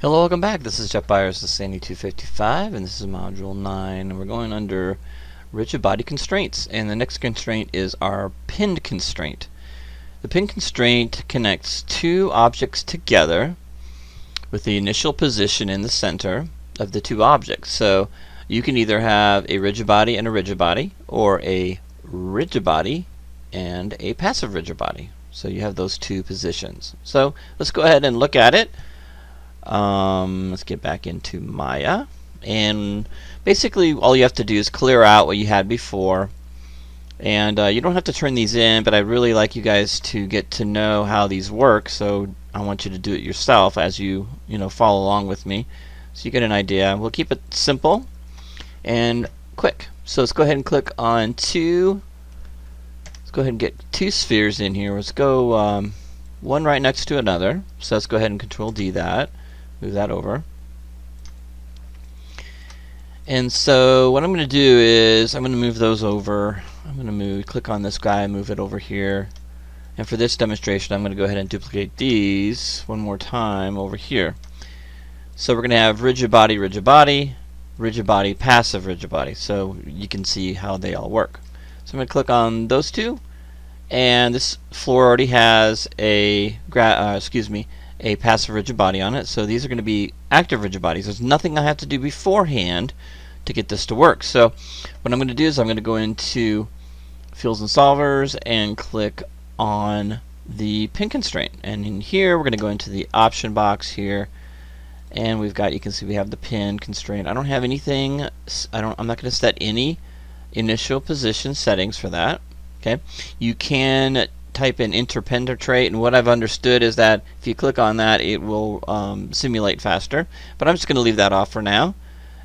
Hello, welcome back. This is Jeff Byers, the Sandy 255, and this is Module 9, and we're going under rigid body constraints. And the next constraint is our pin constraint. The pin constraint connects two objects together with the initial position in the center of the two objects. So you can either have a rigid body and a rigid body, or a rigid body and a passive rigid body. So you have those two positions. So let's go ahead and look at it. Let's get back into Maya, and basically all you have to do is clear out what you had before, and you don't have to turn these in, but I really like you guys to get to know how these work, so I want you to do it yourself as you follow along with me so you get an idea. We'll keep it simple and quick. So let's go ahead and click on let's go ahead and get two spheres in here. Let's go one right next to another, so let's go ahead and Control D that. Move that over. And so what I'm going to do is I'm going to move those over. I'm going to click on this guy, move it over here. And for this demonstration, I'm going to go ahead and duplicate these one more time over here. So we're going to have rigid body, rigid body, rigid body, passive rigid body. So you can see how they all work. So I'm going to click on those two. And this floor already has a a passive rigid body on it, so these are going to be active rigid bodies. There's nothing I have to do beforehand to get this to work. So what I'm going to do is I'm going to go into Fields and Solvers and click on the pin constraint, and in here we're going to go into the option box here, and we've got, you can see we have the pin constraint. I don't have anything, I'm not going to set any initial position settings for that. Okay, you can type in enter penetrate, and what I've understood is that if you click on that, it will simulate faster. But I'm just going to leave that off for now,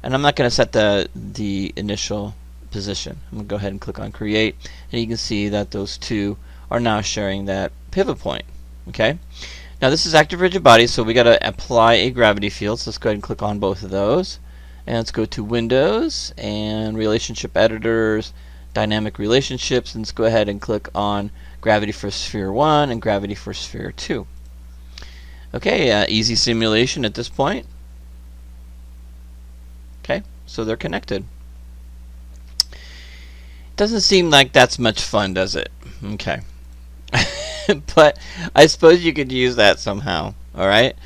and I'm not going to set the initial position. I'm going to go ahead and click on create, and you can see that those two are now sharing that pivot point. Okay. Now this is active rigid body, so we got to apply a gravity field. So let's go ahead and click on both of those, and let's go to Windows and Relationship Editors, Dynamic Relationships, and let's go ahead and click on gravity for sphere 1 and gravity for sphere 2. Okay, easy simulation at this point. Okay, so they're connected. Doesn't seem like that's much fun, does it? Okay. But I suppose you could use that somehow, alright?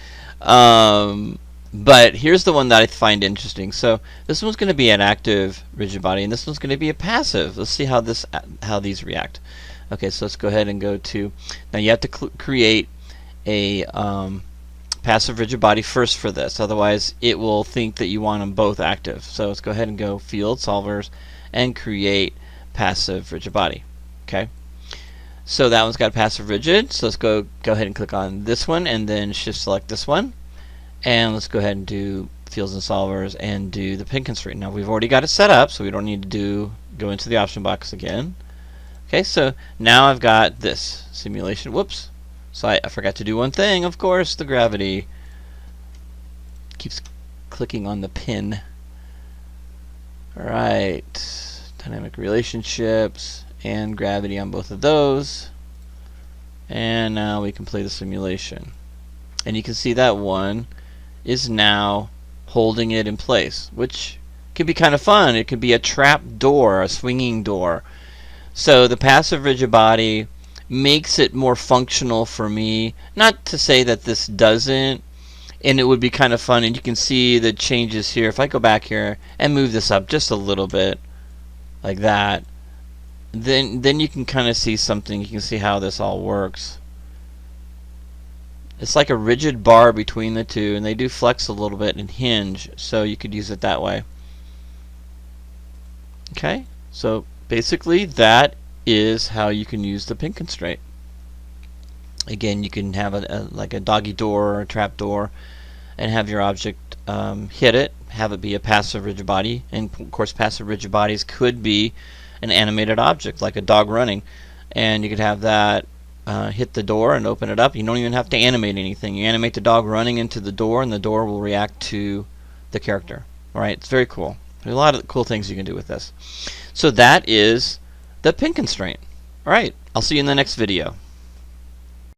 But here's the one that I find interesting. So this one's going to be an active rigid body, and this one's going to be a passive. Let's see how these react. Okay, so let's go ahead and go to, now you have to create a passive rigid body first for this, otherwise it will think that you want them both active. So let's go ahead and go Field, Solvers, and create passive rigid body. Okay, so that one's got passive rigid, so let's go ahead and click on this one, and then shift select this one, and let's go ahead and do Fields and Solvers and do the pin constraint. Now we've already got it set up, so we don't need to go into the option box again. Okay, so now I've got this simulation. Whoops. So I forgot to do one thing, of course. The gravity keeps clicking on the pin. Alright. Dynamic relationships and gravity on both of those. And now we can play the simulation. And you can see that one is now holding it in place, which can be kind of fun. It could be a trap door, a swinging door. So the passive rigid body makes it more functional for me. Not to say that this doesn't, and it would be kind of fun, and you can see the changes here. If I go back here and move this up just a little bit like that, then you can kind of see something. You can see how this all works. It's like a rigid bar between the two, and they do flex a little bit and hinge, so you could use it that way. Okay, so basically that is how you can use the pin constraint. Again, you can have like a doggy door or a trap door, and have your object hit it, have it be a passive rigid body, and of course passive rigid bodies could be an animated object like a dog running, and you could have that hit the door and open it up. You don't even have to animate anything. You animate the dog running into the door, and the door will react to the character. Alright, it's very cool. There's a lot of cool things you can do with this. So that is the pin constraint. Alright, I'll see you in the next video.